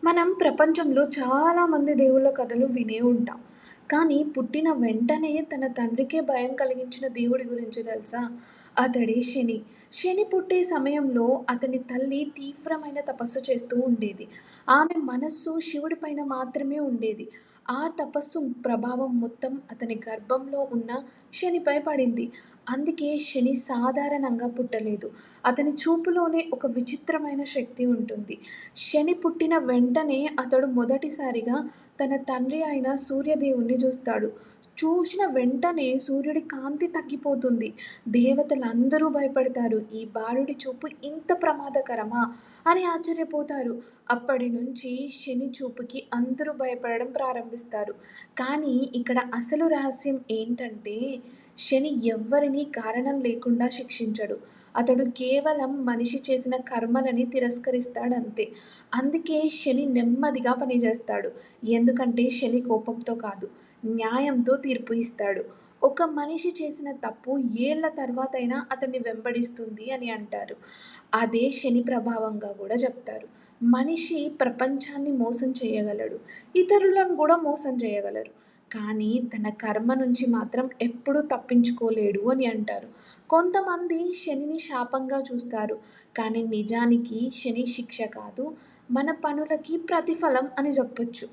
మనం ప్రపంచంలో చాలామంది దేవుళ్ళ కథలు వినే ఉంటాం. కానీ పుట్టిన వెంటనే తన తండ్రికే భయం కలిగించిన దేవుడి గురించి తెలుసా? అతడే శని. శని పుట్టే సమయంలో అతని తల్లి తీవ్రమైన తపస్సు చేస్తూ ఉండేది. ఆమె మనస్సు శివుడి పైన మాత్రమే ఉండేది. ఆ తపస్సు ప్రభావం మొత్తం అతని గర్భంలో ఉన్న శనిపై పడింది. అందుకే శని సాధారణంగా పుట్టలేదు. అతని చూపులోనే ఒక విచిత్రమైన శక్తి ఉంటుంది. శని పుట్టిన వెంటనే అతడు మొదటిసారిగా తన తండ్రి అయిన సూర్యదేవుణ్ణి చూస్తాడు. చూసిన వెంటనే సూర్యుడి కాంతి తగ్గిపోతుంది. దేవతలందరూ భయపడతారు. ఈ బాలుడి చూపు ఇంత ప్రమాదకరమా అని ఆశ్చర్యపోతారు. అప్పటి నుంచి శని చూపుకి అందరూ భయపడడం ప్రారంభిస్తారు. కానీ ఇక్కడ అసలు రహస్యం ఏంటంటే శని ఎవ్వరినీ కారణం లేకుండా శిక్షించడు. అతడు కేవలం మనిషి చేసిన కర్మలని తిరస్కరిస్తాడంతే. అందుకే శని నెమ్మదిగా పనిచేస్తాడు. ఎందుకంటే శని కోపంతో కాదు, న్యాయంతో తీర్పు ఇస్తాడు. ఒక మనిషి చేసిన తప్పు ఏళ్ల తర్వాతైనా అతన్ని వెంబడిస్తుంది అని అంటారు. అదే శని ప్రభావంగా గూడా జెప్తారు. మనిషి ప్రపంచాన్ని మోసం చేయగలడు. ఇతరులను గూడా మోసం చేయగలరు. కానీ తన కర్మ నుంచి మాత్రం ఎప్పుడూ తప్పించుకోలేడు అని అంటారు. కొంతమంది శనిని శాపంగా చూస్తారు. కానీ నిజానికి శని శిక్ష కాదు, మన పనులకి ప్రతిఫలం అని జెప్పొచ్చు.